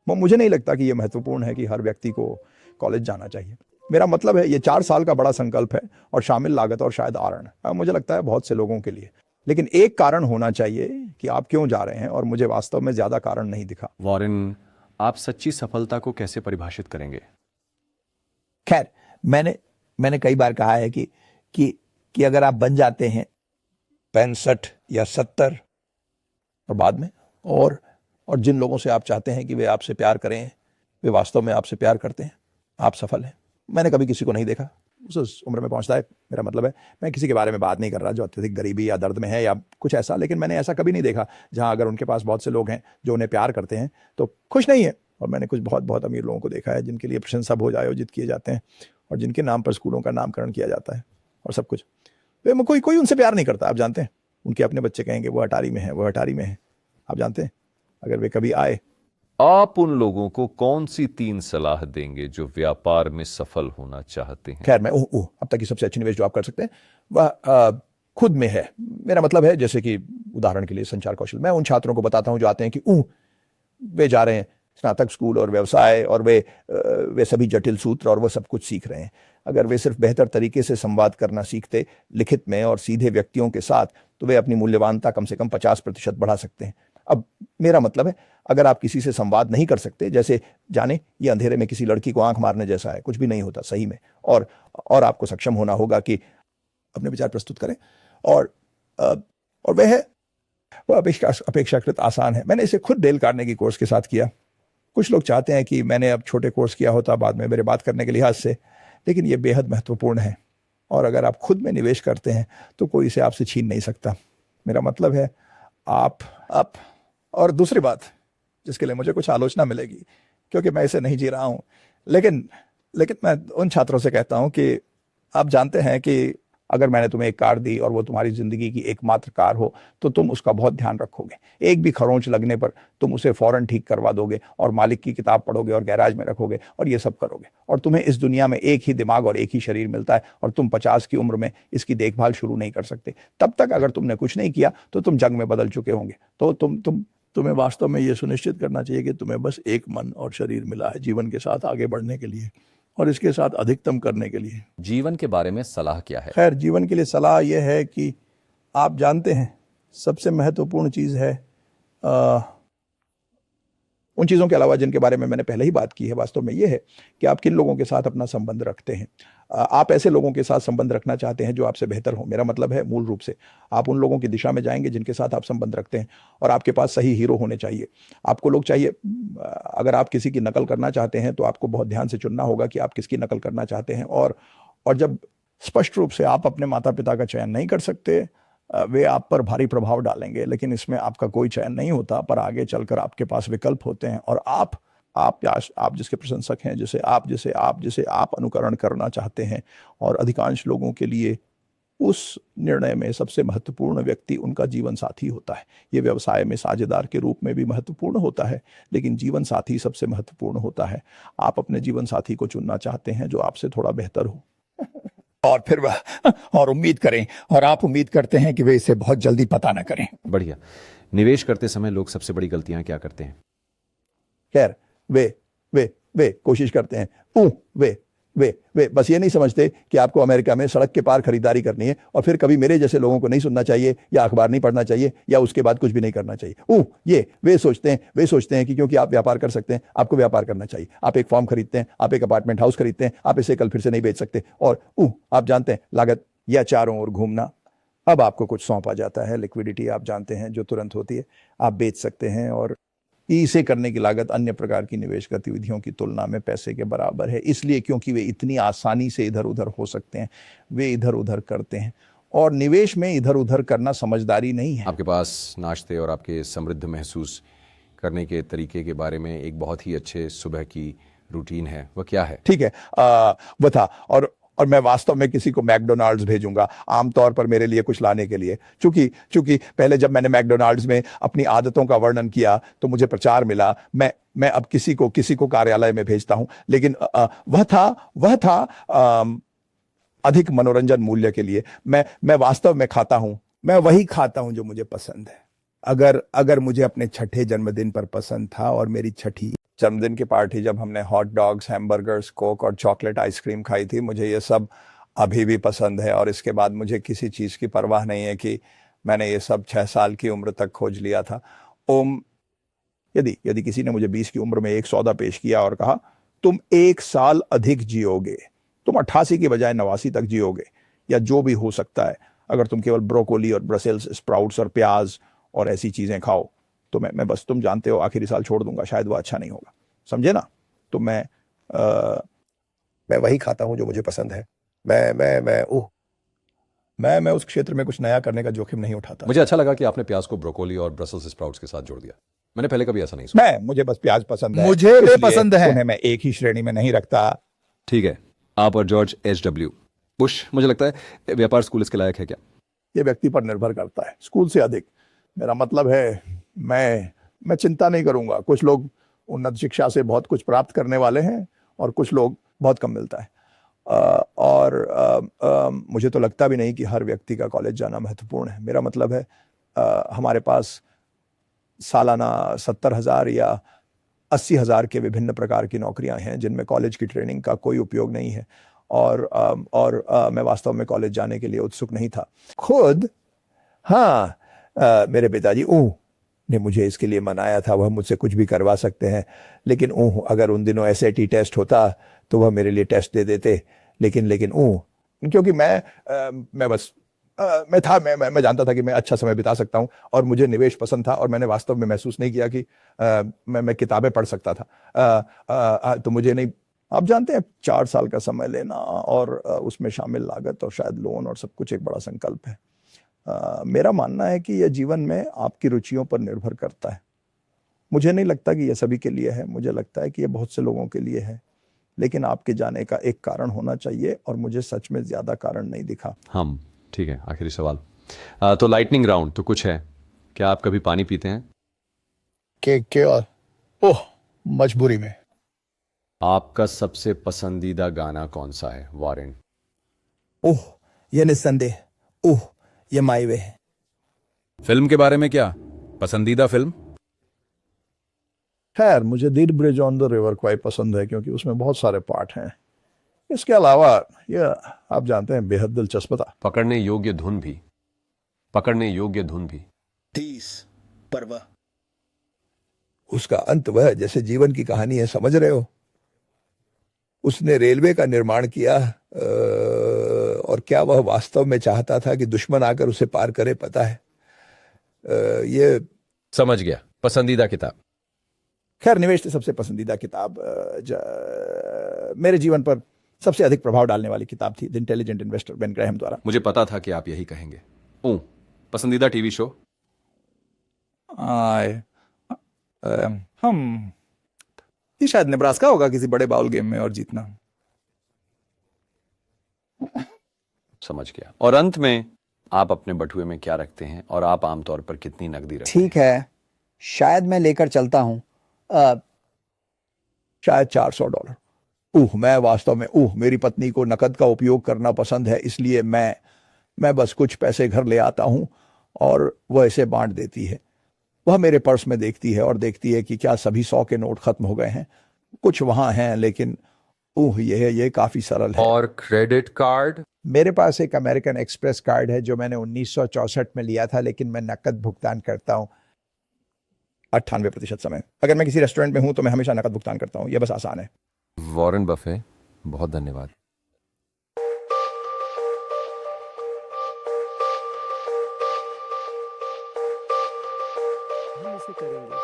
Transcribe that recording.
मुझे नहीं लगता कि ये महत्वपूर्ण है कि हर व्यक्ति को कॉलेज जाना चाहिए। मेरा मतलब है ये 4 साल का बड़ा संकल्प है और शामिल लागत और शायद आरण मुझे लगता है बहुत से लोगों के लिए, लेकिन एक कारण होना चाहिए कि आप क्यों जा रहे हैं, और मुझे वास्तव में ज्यादा कारण नहीं दिखा। वॉरेन, आप सच्ची सफलता को कैसे परिभाषित करेंगे? खैर, मैंने कई बार कहा है कि अगर आप बन जाते हैं 65 या 70 और बाद में और जिन लोगों से आप चाहते हैं कि वे आपसे प्यार करें, वे वास्तव में आपसे प्यार करते हैं, आप सफल हैं। मैंने कभी किसी को नहीं देखा उस उम्र में पहुंचता है। मेरा मतलब है, मैं किसी के बारे में बात नहीं कर रहा जो अत्यधिक गरीबी या दर्द में है या कुछ ऐसा, लेकिन मैंने ऐसा कभी नहीं देखा जहां अगर उनके पास बहुत से लोग हैं जो उन्हें प्यार करते हैं तो खुश नहीं है। और मैंने कुछ बहुत बहुत अमीर लोगों को देखा है जिनके लिए प्रशंसा भोज आयोजित किए जाते हैं और जिनके नाम पर स्कूलों का नामकरण किया जाता है और सब कुछ। कोई उनसे प्यार नहीं करता। आप जानते हैं, उनके अपने बच्चे कहेंगे वो अटारी में है, वो अटारी में है। आप जानते हैं, अगर वे कभी आए। आप उन लोगों को कौन सी 3 सलाह देंगे जो व्यापार में सफल होना चाहते हैं? खैर, मैं अब तक की सबसे अच्छी निवेश जो आप कर सकते हैं वह खुद में है। मेरा मतलब है, जैसे कि उदाहरण के लिए संचार कौशल। मैं उन छात्रों को बताता हूं जो आते हैं कि वे जा रहे हैं स्नातक स्कूल और व्यवसाय और वे सभी जटिल सूत्र और वो सब कुछ सीख रहे हैं। अगर वे सिर्फ बेहतर तरीके से संवाद करना सीखते लिखित में और सीधे व्यक्तियों के साथ, तो वे अपनी मूल्यवानता कम से कम 50% बढ़ा सकते हैं। अब मेरा मतलब है, अगर आप किसी से संवाद नहीं कर सकते, जैसे जाने ये अंधेरे में किसी लड़की को आंख मारने जैसा है, कुछ भी नहीं होता सही में, और आपको सक्षम होना होगा कि अपने विचार प्रस्तुत करें, और वह अपेक्षाकृत आसान है। मैंने इसे खुद डेल कार्नेगी कोर्स के साथ किया। कुछ लोग चाहते हैं कि मैंने अब छोटे कोर्स किया होता बाद में मेरे बात करने के लिहाज से, लेकिन यह बेहद महत्वपूर्ण है। और अगर आप खुद में निवेश करते हैं तो कोई इसे आपसे छीन नहीं सकता। मेरा मतलब है, आप और दूसरी बात जिसके लिए मुझे कुछ आलोचना मिलेगी क्योंकि मैं इसे नहीं जी रहा हूं, लेकिन मैं उन छात्रों से कहता हूं कि आप जानते हैं कि अगर मैंने तुम्हें एक कार दी और वो तुम्हारी जिंदगी की एकमात्र कार हो तो तुम उसका बहुत ध्यान रखोगे। एक भी खरोंच लगने पर तुम उसे फौरन ठीक करवा दोगे और मालिक की किताब पढ़ोगे और गैराज में रखोगे और ये सब करोगे। और तुम्हें इस दुनिया में एक ही दिमाग और एक ही शरीर मिलता है और तुम 50 की उम्र में इसकी देखभाल शुरू नहीं कर सकते। तब तक अगर तुमने कुछ नहीं किया तो तुम जंग में बदल चुके होंगे। तो तुम्हें वास्तव में ये सुनिश्चित करना चाहिए कि तुम्हें बस एक मन और शरीर मिला है जीवन के साथ आगे बढ़ने के लिए और इसके साथ अधिकतम करने के लिए। जीवन के बारे में सलाह क्या है? खैर, जीवन के लिए सलाह यह है कि आप जानते हैं, सबसे महत्वपूर्ण चीज है उन चीज़ों के अलावा जिनके बारे में मैंने पहले ही बात की है, वास्तव में ये है कि आप किन लोगों के साथ अपना संबंध रखते हैं। आप ऐसे लोगों के साथ संबंध रखना चाहते हैं जो आपसे बेहतर हो। मेरा मतलब है, मूल रूप से आप उन लोगों की दिशा में जाएंगे जिनके साथ आप संबंध रखते हैं, और आपके पास सही हीरो होने चाहिए। आपको लोग चाहिए। अगर आप किसी की नकल करना चाहते हैं तो आपको बहुत ध्यान से चुनना होगा कि आप किसकी नकल करना चाहते हैं, और जब स्पष्ट रूप से आप अपने माता पिता का चयन नहीं कर सकते, वे आप पर भारी प्रभाव डालेंगे, लेकिन इसमें आपका कोई चयन नहीं होता, पर आगे चलकर आपके पास विकल्प होते हैं। और आप जिसके प्रशंसक हैं, जिसे आप अनुकरण करना चाहते हैं, और अधिकांश लोगों के लिए उस निर्णय में सबसे महत्वपूर्ण व्यक्ति उनका जीवन साथी होता है। ये व्यवसाय में साझेदार के रूप में भी महत्वपूर्ण होता है, लेकिन जीवन साथी सबसे महत्वपूर्ण होता है। आप अपने जीवन साथी को चुनना चाहते हैं जो आपसे थोड़ा बेहतर हो और फिर और उम्मीद करें, और आप उम्मीद करते हैं कि वे इसे बहुत जल्दी पता ना करें। बढ़िया। निवेश करते समय लोग सबसे बड़ी गलतियां क्या करते हैं? खैर, वे कोशिश करते हैं, वे बस ये नहीं समझते कि आपको अमेरिका में सड़क के पार खरीदारी करनी है, और फिर कभी मेरे जैसे लोगों को नहीं सुनना चाहिए या अखबार नहीं पढ़ना चाहिए या उसके बाद कुछ भी नहीं करना चाहिए। वे सोचते हैं कि क्योंकि आप व्यापार कर सकते हैं, आपको व्यापार करना चाहिए। आप एक फॉर्म खरीदते हैं, आप एक अपार्टमेंट हाउस खरीदते हैं, आप इसे कल फिर से नहीं बेच सकते, और आप जानते हैं, लागत या चारों ओर घूमना। अब आपको कुछ सौंपा जाता है, लिक्विडिटी आप जानते हैं जो तुरंत होती है, आप बेच सकते हैं, और इसे करने की लागत अन्य प्रकार की निवेश गतिविधियों की तुलना में पैसे के बराबर है, इसलिए क्योंकि वे इतनी आसानी से इधर उधर हो सकते हैं, वे इधर उधर करते हैं। और निवेश में इधर उधर करना समझदारी नहीं है। आपके पास नाश्ते और आपके समृद्ध महसूस करने के तरीके के बारे में एक बहुत ही अच्छे सुबह की रूटीन है, वह क्या है? ठीक है, वह था, और मैं वास्तव में किसी को मैकडोनाल्ड्स भेजूंगा आमतौर पर मेरे लिए कुछ लाने के लिए, चूंकि पहले जब मैंने मैकडोनाल्ड्स में अपनी आदतों का वर्णन किया तो मुझे प्रचार मिला। मैं अब किसी को कार्यालय में भेजता हूं, लेकिन वह था अधिक मनोरंजन मूल्य के लिए। मैं वास्तव में खाता हूं, मैं वही खाता हूं जो मुझे पसंद है। अगर मुझे अपने छठे जन्मदिन पर पसंद था और मेरी छठी जन्मदिन की पार्टी जब हमने हॉट डॉग्स, हैमबर्गर्स, कोक और चॉकलेट आइसक्रीम खाई थी, मुझे ये सब अभी भी पसंद है। और इसके बाद मुझे किसी चीज़ की परवाह नहीं है कि मैंने ये सब 6 साल की उम्र तक खोज लिया था। ओम, यदि यदि किसी ने मुझे 20 की उम्र में एक सौदा पेश किया और कहा तुम 1 साल अधिक जियोगे, तुम 88 की बजाय 89 तक जियोगे, या जो भी हो सकता है, अगर तुम केवल ब्रोकोली और ब्रसेल्स स्प्राउट्स और प्याज और ऐसी चीजें खाओ, तो मैं बस, तुम जानते हो, आखिरी साल छोड़ दूंगा, शायद वो अच्छा नहीं होगा, समझे ना? तो मैं वही खाता हूं जो मुझे पसंद है। मैं उस क्षेत्र में कुछ नया करने का जोखिम नहीं उठाता। मुझे अच्छा लगा कि आपने प्याज को ब्रोकोली और ब्रसल्स स्प्राउट्स के साथ जोड़ दिया। मैंने पहले कभी ऐसा नहीं सुना। मुझे बस प्याज पसंद है, मुझे वे इसलिए पसंद है। उन्हें मैं एक ही श्रेणी में नहीं रखता। ठीक है, आप और जॉर्ज HW बुश, मुझे लगता है व्यापार स्कूल इसके लायक है क्या? ये व्यक्ति पर निर्भर करता है, स्कूल से अधिक। मेरा मतलब है, मैं चिंता नहीं करूंगा। कुछ लोग उन्नत शिक्षा से बहुत कुछ प्राप्त करने वाले हैं और कुछ लोग बहुत कम मिलता है। मुझे तो लगता भी नहीं कि हर व्यक्ति का कॉलेज जाना महत्वपूर्ण है। मेरा मतलब है, हमारे पास सालाना 70,000 या 80,000 के विभिन्न प्रकार की नौकरियां हैं जिनमें कॉलेज की ट्रेनिंग का कोई उपयोग नहीं है। मैं वास्तव में कॉलेज जाने के लिए उत्सुक नहीं था खुद। हाँ, मेरे पिताजी ने मुझे इसके लिए मनाया था, वह मुझसे कुछ भी करवा सकते हैं, लेकिन अगर उन दिनों SAT टेस्ट होता तो वह मेरे लिए टेस्ट दे देते। लेकिन क्योंकि मैं जानता था कि मैं अच्छा समय बिता सकता हूं, और मुझे निवेश पसंद था, और मैंने वास्तव में महसूस नहीं किया कि मैं किताबें पढ़ सकता था। तो मुझे नहीं, आप जानते हैं, 4 साल का समय लेना और उसमें शामिल लागत और शायद लोन और सब कुछ एक बड़ा संकल्प है। मेरा मानना है कि यह जीवन में आपकी रुचियों पर निर्भर करता है। मुझे नहीं लगता कि यह सभी के लिए है, मुझे लगता है कि यह बहुत से लोगों के लिए है, लेकिन आपके जाने का एक कारण होना चाहिए, और मुझे सच में ज्यादा कारण नहीं दिखा। हम ठीक है, आखिरी सवाल। तो लाइटनिंग राउंड तो कुछ है, क्या आप कभी पानी पीते हैं? ओह, मजबूरी में। आपका सबसे पसंदीदा गाना कौन सा है, वॉरेन? यह निस्संदेह, यह माई वे है। फिल्म के बारे में क्या, पसंदीदा फिल्म? खैर, मुझे दीड bridge on the river quite पसंद है, क्योंकि उसमें बहुत सारे पार्ट हैं। इसके अलावा यह, आप जानते हैं, बेहद दिलचस्प था। पकड़ने योग्य धुन भी। 30 पर्व, उसका अंत वह जैसे जीवन की कहानी है, समझ रहे हो? उसने रेलवे का निर्माण किया, और क्या वह वास्तव में चाहता था कि दुश्मन आकर उसे पार करे, पता है? ये समझ गया। पसंदीदा किताब? खैर, निवेश से सबसे पसंदीदा किताब, मेरे जीवन पर सबसे अधिक प्रभाव डालने वाली किताब थी the intelligent investor, Ben Graham द्वारा। मुझे पता था कि आप यही कहेंगे। पसंदीदा टीवी शो? ये शायद नेब्रास्का होगा, किसी बड़े बाउल गेम में और जीतना। समझ गया। और अंत में, आप अपने बटुए में क्या रखते हैं, और आप आमतौर पर कितनी नकदी रखते हैं? ठीक है, शायद मैं लेकर चलता हूँ। शायद $400। मैं वास्तव में, मेरी पत्नी को नकद का उपयोग करना पसंद है, इसलिए मैं बस कुछ पैसे घर ले आता हूं और वह इसे बांट देती है। वह मेरे पर्स में देखती है और देखती है कि क्या सभी 100 के नोट खत्म हो गए हैं। कुछ वहां हैं, लेकिन ये काफी सरल है। और क्रेडिट कार्ड? मेरे पास एक अमेरिकन एक्सप्रेस कार्ड है जो मैंने 1964 में लिया था, लेकिन मैं नकद भुगतान करता हूँ 98% समय। अगर मैं किसी रेस्टोरेंट में हूं तो मैं हमेशा नकद भुगतान करता हूं, यह बस आसान है। वॉरेन बफे, बहुत धन्यवाद। हम इसे करेंगे।